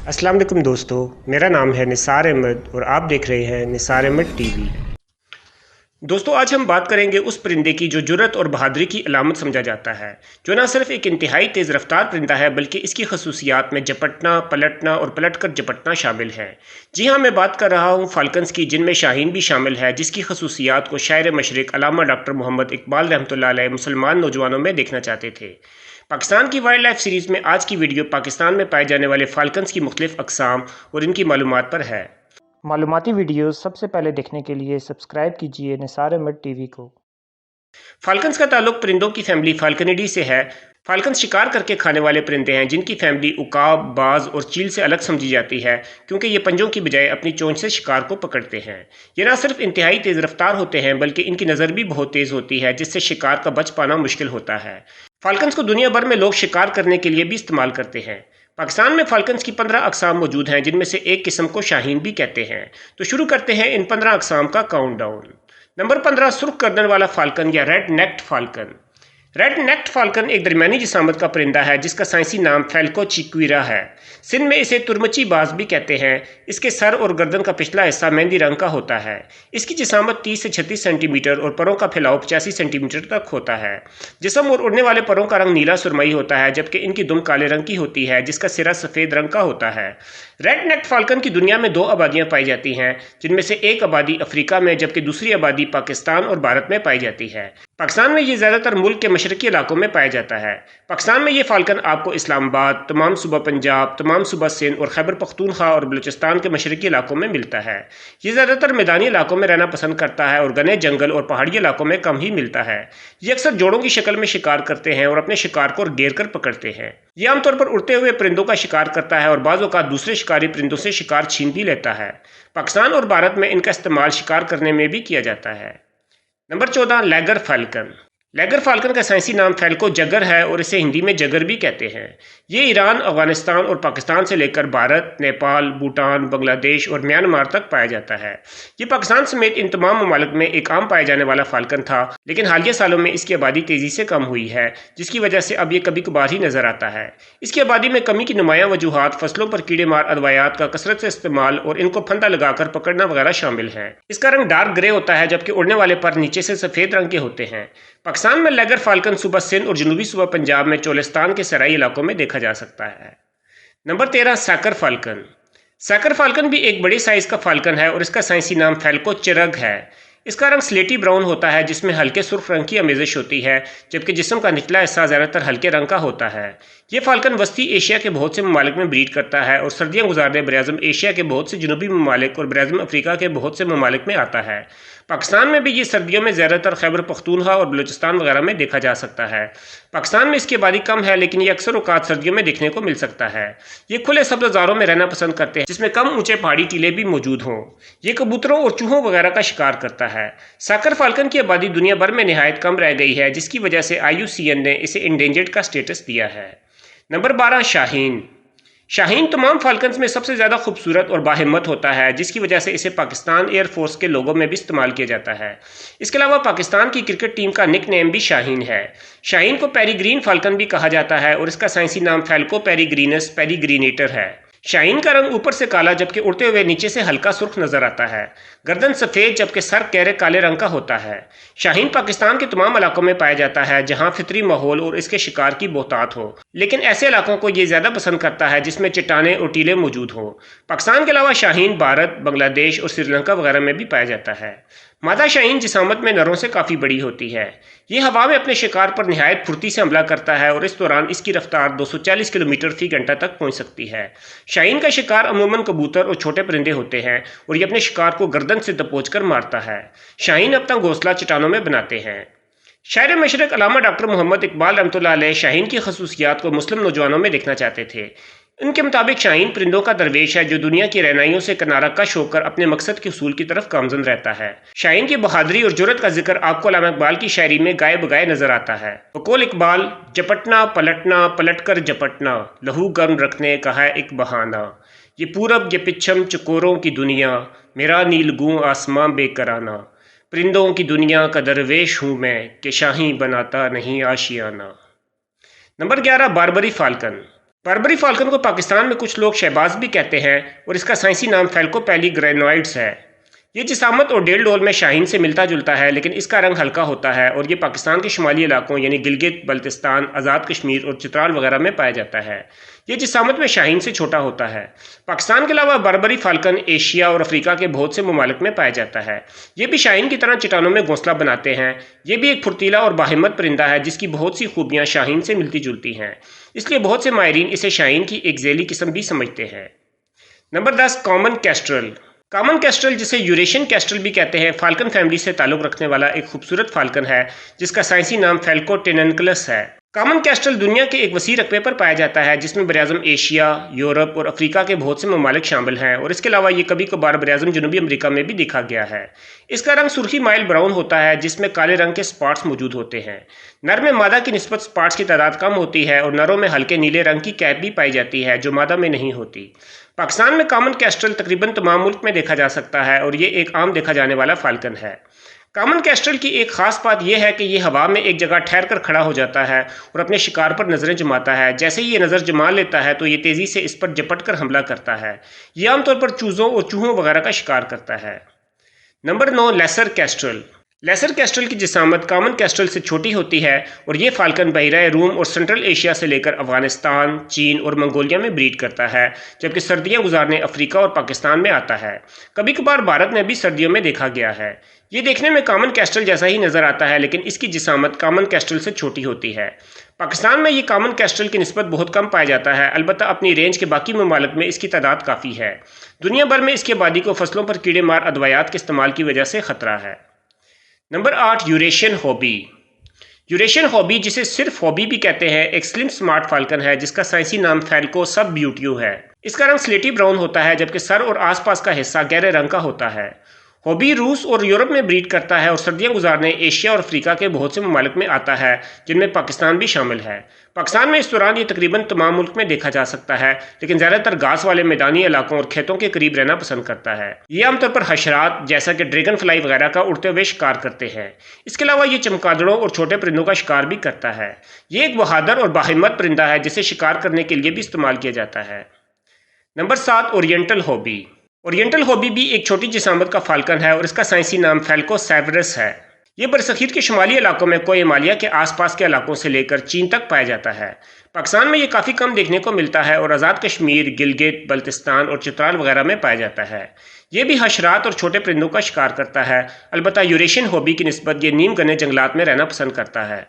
अस्सलाम वालेकुम दोस्तों, मेरा नाम है निसार अहमद और आप देख रहे हैं निसार अहमद टीवी। दोस्तों, आज हम बात करेंगे उस परिंदे की जो जुर्रत और बहादुरी की अलामत समझा जाता है, जो ना सिर्फ एक इंतहाई तेज़ रफ्तार परिंदा है बल्कि इसकी खसूसियात में झपटना, पलटना और पलट कर झपटना शामिल है। जी हाँ, मैं बात कर रहा हूँ फाल्कन्स की, जिनमें शाहीन भी शामिल है, जिसकी खसूसियात को शायर मशरिक़ अल्लामा डॉक्टर मोहम्मद इकबाल रहमतुल्लाह अलैह मुसलमान नौजवानों में देखना चाहते थे। पाकिस्तान की वाइल्ड लाइफ सीरीज़ में आज की वीडियो पाकिस्तान में पाए जाने वाले फाल्कन्स की मुख्तलिफ अक़साम और इनकी मालूमात पर है। मालूमाती वीडियोस सबसे पहले देखने के लिए सब्सक्राइब कीजिए निसार अहमद टीवी को। फाल्कन्स का ताल्लुक परिंदों की फैमिली फाल्कनिडी से है। फाल्कन्स शिकार करके खाने वाले परिंदे हैं, जिनकी फैमिली उकाब, बाज और चील से अलग समझी जाती है, क्योंकि ये पंजों की बजाय अपनी चोंच से शिकार को पकड़ते हैं। ये ना सिर्फ इंतहाई तेज़ रफ्तार होते हैं बल्कि इनकी नज़र भी बहुत तेज़ होती है, जिससे शिकार का बच पाना मुश्किल होता है। फाल्कन्स को दुनिया भर में लोग शिकार करने के लिए भी इस्तेमाल करते हैं। पाकिस्तान में फाल्कन्स की 15 अक़साम मौजूद हैं, जिनमें से एक किस्म को शाहीन भी कहते हैं। तो शुरू करते हैं इन 15 अक़साम का काउंटडाउन। नंबर 15, सुर्ख गर्दन वाला फाल्कन या red necked falcon. Red necked falcon एक दरमियानी जिसामत का परिंदा है, जिसका साइंसी नाम फैल्को चिक्विरा है। सिंध में इसे तुरमची बाज भी कहते हैं। इसके सर और गर्दन का पिछला हिस्सा मेहंदी रंग का होता है। इसकी जिसामत 30 से 36 सेंटीमीटर और परों का फैलाव 85 सेंटीमीटर तक होता है। जिस्म और उड़ने वाले परों का रंग नीला सुरमई होता है, जबकि इनकी दुम काले रंग की होती है, जिसका सिरा सफ़ेद रंग का होता है। रेड नेक्ड फाल्कन की दुनिया में 2 आबादियाँ पाई जाती हैं, जिनमें से एक आबादी अफ्रीका में जबकि दूसरी आबादी पाकिस्तान और भारत में पाई जाती है। पाकिस्तान में ये ज़्यादातर मुल्क के मशरकी इलाकों में पाया जाता है। पाकिस्तान में ये फाल्कन आपको इस्लामाबाद, तमाम सूबा पंजाब, तमाम सूबा सिंध और खैबर पख्तूनख्वा और बलूचिस्तान के मशरकी इलाकों में मिलता है। ये ज़्यादातर मैदानी इलाकों में रहना पसंद करता है और घने जंगल और पहाड़ी इलाकों में कम ही मिलता है। ये अक्सर जोड़ों की शक्ल में शिकार करते हैं और अपने शिकार को घेर कर पकड़ते हैं। ये आमतौर पर उड़ते हुए परिंदों का शिकार करता है और बाज़ औक़ात दूसरे शिकारी परिंदों से शिकार छीन भी लेता है। पाकिस्तान और भारत में इनका इस्तेमाल शिकार करने में भी किया जाता है। Number 14, lagger falcon. Lagger falcon का साइंसी नाम फैल्को जगर है और इसे हिंदी में जगर भी कहते हैं। ये ईरान, अफगानिस्तान और पाकिस्तान से लेकर भारत, नेपाल, भूटान, बांग्लादेश और म्यांमार तक पाया जाता है। ये पाकिस्तान समेत इन तमाम ममालिक में एक आम पाया जाने वाला फाल्कन था, लेकिन हालिया सालों में इसकी आबादी तेज़ी से कम हुई है, जिसकी वजह से अब ये कभी कभार ही नज़र आता है। इसकी आबादी में कमी की नुमायाँ वजूहात फसलों पर कीड़े मार अदवायात का कसरत से इस्तेमाल और इनको फंदा लगाकर पकड़ना वगैरह शामिल हैं। इसका रंग डार्क ग्रे होता है, जबकि उड़ने वाले पर नीचे से सफ़ेद रंग के होते हैं। पाकिस्तान में लैगर फाल्कन सूबा सिंध और जनूबी सूबा पंजाब में चोलिस्तान के सराई इलाकों में देखा जा सकता है। Number 13, सैकर falcon. सैकर फाल्कन भी एक बड़े साइज का फाल्कन है और इसका साइंसी नाम फैल्को चिरग है। इसका रंग स्लेटी ब्राउन होता है, जिसमें हल्के सुर्ख रंग की आमेज़श होती है, जबकि जिस्म का निचला हिस्सा ज़्यादातर हल्के रंग का होता है। ये फाल्कन वस्ती एशिया के बहुत से ममालिक में ब्रीड करता है और सर्दियाँ गुजारने बराज़म एशिया के बहुत से जनूबी ममालिक और बराज़म अफ्रीका के बहुत से ममालिक में आता है। पाकिस्तान में भी ये सर्दियों में ज़्यादातर खैबर पख्तूनख्वा और बलूचिस्तान वगैरह में देखा जा सकता है। पाकिस्तान में इसकी आबादी कम है, लेकिन ये अक्सर औक़ात सर्दियों में देखने को मिल सकता है। ये खुले सब्ज़ारों में रहना पसंद करते हैं, जिसमें कम ऊंचे पहाड़ी टीले भी मौजूद हों। ये कबूतरों और चूहों वगैरह का शिकार करता है। सैकर फाल्कन की आबादी दुनिया भर में नहायत कम रह गई है, जिसकी वजह से IUCN ने इसे इंडेंजर्ड का स्टेटस दिया है। नंबर 12, शाहीन। शाहीन तमाम फाल्कन्स में सबसे ज़्यादा खूबसूरत और बाहिम्मत होता है, जिसकी वजह से इसे पाकिस्तान एयरफोर्स के लोगों में भी इस्तेमाल किया जाता है। इसके अलावा पाकिस्तान की क्रिकेट टीम का निक नेम भी शाहीन है। शाहीन को पेरीग्रीन फाल्कन भी कहा जाता है और इसका साइंसी नाम फैल्को पेरीग्रीनस पेरीग्रीनेटर है। शाहीन का रंग ऊपर से काला, जबकि उड़ते हुए नीचे से हल्का सुर्ख नजर आता है। गर्दन सफ़ेद, जबकि सर गहरे काले रंग का होता है। शाहीन पाकिस्तान के तमाम इलाकों में पाया जाता है जहां फितरी माहौल और इसके शिकार की बहुतात हो, लेकिन ऐसे इलाकों को ये ज़्यादा पसंद करता है जिसमें चट्टानें और टीले मौजूद हों। पाकिस्तान के अलावा शाहीन भारत, बांग्लादेश और श्रीलंका वगैरह में भी पाया जाता है। मादा शाहीन जिसामत में नरों से काफ़ी बड़ी होती है। ये हवा में अपने शिकार पर निहायत फुर्ती से हमला करता है और इस दौरान इसकी रफ्तार 240 किलोमीटर फी घंटा तक पहुंच सकती है। शाहीन का शिकार अमूमन कबूतर और छोटे परिंदे होते हैं और ये अपने शिकार को गर्दन से दबोच कर मारता है। शाहीन अपना घोंसला चट्टानों में बनाते हैं। शायर मशरिक़ अल्लामा डॉक्टर मोहम्मद इकबाल रहमतुल्लाह अलैह शाहीन की खसूसियात को मुस्लिम नौजवानों में देखना चाहते थे। इनके मुताबिक शाहीन परिंदों का दरवेश है जो दुनिया की रहनाइयों से किनारा कश होकर अपने मकसद के उसूल की तरफ गामजन रहता है। शाहीन की बहादुरी और जुर्रत का जिक्र आपको अल्लामा इकबाल की शायरी में गाए बगाए नजर आता है। बकौल इकबाल, झपटना पलटना पलट कर झपटना, लहू गर्म रखने का है एक बहाना। ये पूरब ये पिछम चकोरों की दुनिया, मेरा नीलगूं आसमां बेकराना। परिंदों की दुनिया का दरवेश हूँ मैं, कि शाही बनाता नहीं आशियाना। Number 11, Barbary falcon. Barbary falcon کو پاکستان میں کچھ لوگ شہباز بھی کہتے ہیں اور اس کا سائنسی نام فیلکو پیلیگرینوائڈس ہے۔ یہ جسامت اور ڈیل ڈول میں شاہین سے ملتا جلتا ہے، لیکن اس کا رنگ ہلکا ہوتا ہے اور یہ پاکستان کے شمالی علاقوں یعنی گلگت بلتستان، آزاد کشمیر اور چترال وغیرہ میں پایا جاتا ہے۔ یہ جسامت میں شاہین سے چھوٹا ہوتا ہے۔ پاکستان کے علاوہ بربری فالکن ایشیا اور افریقہ کے بہت سے ممالک میں پایا جاتا ہے۔ یہ بھی شاہین کی طرح چٹانوں میں گھونسلہ بناتے ہیں۔ یہ بھی ایک پھرتیلا اور باہمت پرندہ ہے جس کی بہت سی خوبیاں شاہین سے ملتی جلتی ہیں، اس لیے بہت سے ماہرین اسے شاہین کی ایک ذیلی قسم بھی سمجھتے ہیں۔ Number 10 common kestrel. Common kestrel, جسے یوریشین کیسٹرل بھی کہتے ہیں، فالکن فیملی سے تعلق رکھنے والا ایک خوبصورت فالکن ہے جس کا سائنسی نام فیلکو ٹیننکلس ہے۔ کامن کیسٹرل دنیا کے ایک وسیع رقبے پر پایا جاتا ہے جس میں براعظم ایشیا، یورپ اور افریقہ کے بہت سے ممالک شامل ہیں، اور اس کے علاوہ یہ کبھی کبھار براعظم جنوبی امریکہ میں بھی دیکھا گیا ہے۔ اس کا رنگ سرخی مائل براؤن ہوتا ہے جس میں کالے رنگ کے سپاٹس موجود ہوتے ہیں۔ نر میں مادہ کی نسبت سپاٹس کی تعداد کم ہوتی ہے اور نروں میں ہلکے نیلے رنگ کی کیپ بھی پائی جاتی ہے جو مادہ میں نہیں ہوتی۔ پاکستان میں کامن کیسٹرل تقریباً تمام ملک میں دیکھا جا سکتا ہے اور یہ ایک عام دیکھا جانے والا فالکن ہے۔ کامن کیسٹرل کی ایک خاص بات یہ ہے کہ یہ ہوا میں ایک جگہ ٹھہر کر کھڑا ہو جاتا ہے اور اپنے شکار پر نظریں جماتا ہے۔ جیسے ہی یہ نظر جما لیتا ہے تو یہ تیزی سے اس پر جپٹ کر حملہ کرتا ہے۔ یہ عام طور پر چوزوں اور چوہوں وغیرہ کا شکار کرتا ہے۔ Number 9 lesser kestrel. Lesser kestrel کی جسامت کامن کیسٹرل سے چھوٹی ہوتی ہے اور یہ فالکن بحیرہ روم اور سنٹرل ایشیا سے لے کر افغانستان، چین اور منگولیا میں بریڈ کرتا ہے، جبکہ سردیاں گزارنے افریقہ اور پاکستان میں آتا ہے۔ کبھی کبھار بھارت میں بھی سردیوں میں دیکھا گیا ہے۔ یہ دیکھنے میں کامن کیسٹرل جیسا ہی نظر آتا ہے لیکن اس کی جسامت کامن کیسٹرل سے چھوٹی ہوتی ہے۔ پاکستان میں یہ کامن کیسٹرل کی نسبت بہت کم پایا جاتا ہے، البتہ اپنی رینج کے باقی ممالک میں اس کی تعداد کافی ہے۔ دنیا بھر میں اس کی آبادی کو فصلوں پر کیڑے مار ادویات کے استعمال کی وجہ سے خطرہ ہے۔ Number 8 Eurasian hobby. Eurasian hobby, جسے صرف ہابی بھی کہتے ہیں، ایک سلم سمارٹ فالکن ہے جس کا سائنسی نام فیلکو سب بیوٹیو ہے۔ اس کا رنگ سلیٹی براؤن ہوتا ہے جبکہ سر اور آس پاس کا حصہ گہرے رنگ کا ہوتا ہے۔ ہابی روس اور یورپ میں بریڈ کرتا ہے اور سردیاں گزارنے ایشیا اور افریقہ کے بہت سے ممالک میں آتا ہے جن میں پاکستان بھی شامل ہے۔ پاکستان میں اس دوران یہ تقریباً تمام ملک میں دیکھا جا سکتا ہے لیکن زیادہ تر گھاس والے میدانی علاقوں اور کھیتوں کے قریب رہنا پسند کرتا ہے۔ یہ عام طور پر حشرات جیسا کہ ڈریگن فلائی وغیرہ کا اڑتے ہوئے شکار کرتے ہیں۔ اس کے علاوہ یہ چمگادڑوں اور چھوٹے پرندوں کا شکار بھی کرتا ہے۔ یہ ایک بہادر اور باہمت پرندہ ہے جسے شکار کرنے کے لیے بھی استعمال کیا جاتا ہے۔ Number 7 oriental hobby. Oriental hobby بھی ایک چھوٹی جسامت کا فالکن ہے اور اس کا سائنسی نام فیلکو سیورس ہے۔ یہ برصغیر کے شمالی علاقوں میں کوہ ہمالیہ کے آس پاس کے علاقوں سے لے کر چین تک پایا جاتا ہے۔ پاکستان میں یہ کافی کم دیکھنے کو ملتا ہے اور آزاد کشمیر، گلگت بلتستان اور چترال وغیرہ میں پایا جاتا ہے۔ یہ بھی حشرات اور چھوٹے پرندوں کا شکار کرتا ہے، البتہ یوریشین ہابی کی نسبت یہ نیم گنے جنگلات میں رہنا پسند کرتا ہے۔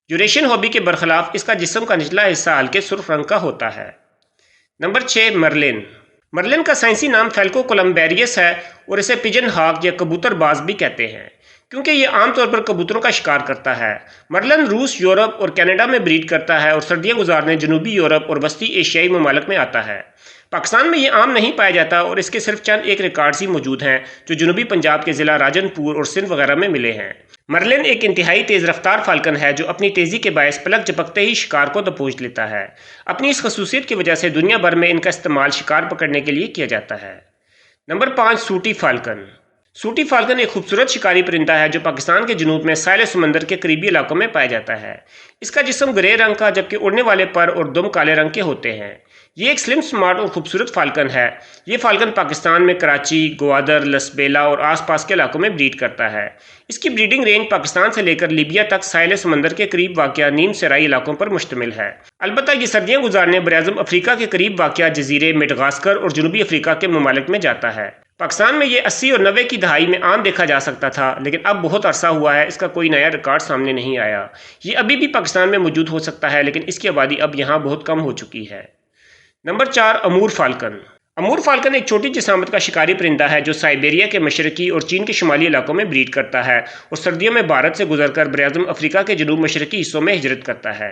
یوریشین ہابی کے برخلاف اس کا جسم کا نچلا حصہ ہلکے سرخ رنگ کا ہوتا ہے۔ نمبر 6 مرلن۔ مرلن کا سائنسی نام فیلکو کولمبیریس ہے اور اسے پجن ہاک یا کبوتر باز بھی کہتے ہیں کیونکہ یہ عام طور پر کبوتروں کا شکار کرتا ہے۔ مرلن روس، یورپ اور کینیڈا میں بریڈ کرتا ہے اور سردیاں گزارنے جنوبی یورپ اور وسطی ایشیائی ممالک میں آتا ہے۔ پاکستان میں یہ عام نہیں پایا جاتا اور اس کے صرف چند ایک ریکارڈز ہی موجود ہیں جو جنوبی پنجاب کے ضلع راجن پور اور سندھ وغیرہ میں ملے ہیں۔ مرلن ایک انتہائی تیز رفتار فالکن ہے جو اپنی تیزی کے باعث پلک جھپکتے ہی شکار کو دبوچ لیتا ہے۔ اپنی اس خصوصیت کی وجہ سے دنیا بھر میں ان کا استعمال شکار پکڑنے کے لیے کیا جاتا ہے۔ Number 5 sooty falcon. Sooty falcon ایک خوبصورت شکاری پرندہ ہے جو پاکستان کے جنوب میں ساحل سمندر کے قریبی علاقوں میں پایا جاتا ہے۔ اس کا جسم گرے رنگ کا جبکہ اڑنے والے پر اور دم کالے رنگ کے ہوتے ہیں۔ یہ ایک سلم سمارٹ اور خوبصورت فالکن ہے۔ یہ فالکن پاکستان میں کراچی، گوادر، لسبیلا اور آس پاس کے علاقوں میں بریڈ کرتا ہے۔ اس کی بریڈنگ رینج پاکستان سے لے کر لیبیا تک ساحل سمندر کے قریب واقع نیم سرائی علاقوں پر مشتمل ہے۔ البتہ یہ سردیاں گزارنے براعظم افریقہ کے قریب واقع جزیرے مڈغاسکر اور جنوبی افریقہ کے ممالک میں جاتا ہے۔ پاکستان میں یہ 80 اور 90 کی دہائی میں عام دیکھا جا سکتا تھا لیکن اب بہت عرصہ ہوا ہے اس کا کوئی نیا ریکارڈ سامنے نہیں آیا۔ یہ ابھی بھی پاکستان میں موجود ہو سکتا ہے لیکن اس کی آبادی اب یہاں بہت کم ہو چکی ہے۔ نمبر 4 امور فالکن۔ امور فالکن ایک چھوٹی جسامت کا شکاری پرندہ ہے جو سائبیریا کے مشرقی اور چین کے شمالی علاقوں میں بریڈ کرتا ہے اور سردیوں میں بھارت سے گزر کر براعظم افریقہ کے جنوب مشرقی حصوں میں ہجرت کرتا ہے۔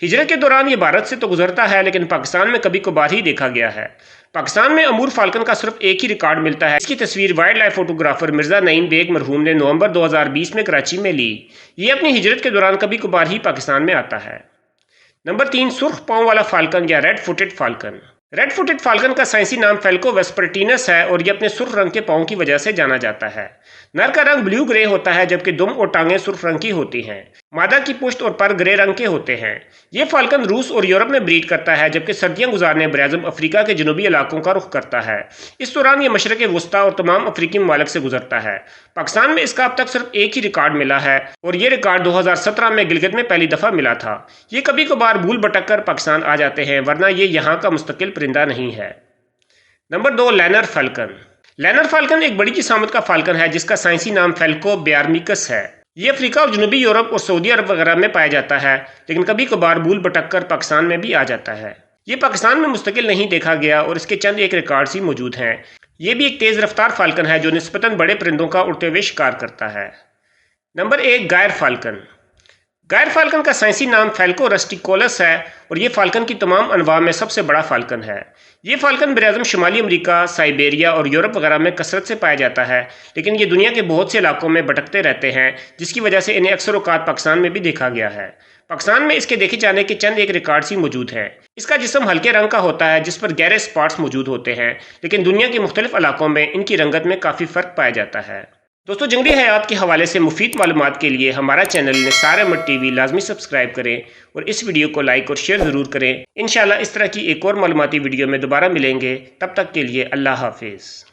ہجرت کے دوران یہ بھارت سے تو گزرتا ہے لیکن پاکستان میں کبھی کبھار ہی دیکھا گیا ہے۔ پاکستان میں امور فالکن کا صرف ایک ہی ریکارڈ ملتا ہے۔ اس کی تصویر وائلڈ لائف فوٹوگرافر مرزا نعیم بیگ مرحوم نے نومبر 2020 میں کراچی میں لی۔ یہ اپنی ہجرت کے دوران کبھی کبھار ہی پاکستان میں آتا ہے۔ نمبر 3 سرخ پاؤں والا فالکن یا ریڈ فوٹڈ فالکن۔ ریڈ فوٹڈ فالکن کا سائنسی نام فیلکو ویسپرٹینس ہے اور یہ اپنے سرخ رنگ کے پاؤں کی وجہ سے جانا جاتا ہے۔ نر کا رنگ بلیو گرے ہوتا ہے جبکہ دم اور ٹانگیں سرخ رنگ کی ہوتی ہیں۔ मादा की पुश्त और पर ग्रे रंग के होते हैं। ये फाल्कन रूस और यूरोप में ब्रीड करता है, जबकि सर्दियां गुजारने बरआज़म अफ्रीका के जनूबी इलाकों का रुख करता है। इस दौरान ये मशरक़ वस्ता और तमाम अफ्रीकी ममालिक से गुजरता है। पाकिस्तान में इसका अब तक सिर्फ एक ही रिकॉर्ड मिला है और ये रिकॉर्ड 2017 में गिलगित में पहली दफ़ा मिला था। ये कभी कभार भूल भटक कर पाकिस्तान आ जाते हैं, वरना ये यहाँ का मुस्तकिल परिंदा नहीं है। Number 2, lanner falcon. Lanner falcon एक बड़ी जिसामत का फाल्कन है जिसका साइंसी नाम फैल्को ब्यारमिकस है। ये अफ्रीका और जनूबी यूरोप और सऊदी अरब वगैरह में पाया जाता है, लेकिन कभी कभार भूल भटक कर पाकिस्तान में भी आ जाता है। ये पाकिस्तान में मुस्तकिल नहीं देखा गया और इसके चंद एक रिकॉर्ड्स ही मौजूद हैं। ये भी एक तेज़ रफ्तार फाल्कन है जो निस्बतन बड़े परिंदों का उड़ते हुए शिकार करता है। नंबर 1, गायर फाल्कन। गायर फाल्कन का साइंसी नाम फैल्को रस्टिकोलस है और ये फाल्कन की तमाम अनवा में सबसे बड़ा फाल्कन है। ये फाल्कन बरआज़म शुमाली अमरीका, साइबेरिया और यूरोप वगैरह में कसरत से पाया जाता है, लेकिन ये दुनिया के बहुत से इलाकों में भटकते रहते हैं, जिसकी वजह से इन्हें अक्सर औकात पाकिस्तान में भी देखा गया है। पाकिस्तान में इसके देखे जाने के चंद एक रिकॉर्ड्स ही मौजूद हैं। इसका जिस्म हल्के रंग का होता है जिस पर गहरे स्पॉट्स मौजूद होते हैं, लेकिन दुनिया के मुख्तलिफ इलाकों में इनकी रंगत में काफ़ी फ़र्क पाया जाता है। दोस्तों, जंगली हयात के हवाले से मुफीद मालूमात के लिए हमारा चैनल निसार अहमद टीवी लाजमी सब्सक्राइब करें और इस वीडियो को लाइक और शेयर ज़रूर करें। इंशाल्लाह इस तरह की एक और मालूमाती वीडियो में दोबारा मिलेंगे। तब तक के लिए अल्लाह हाफिज़।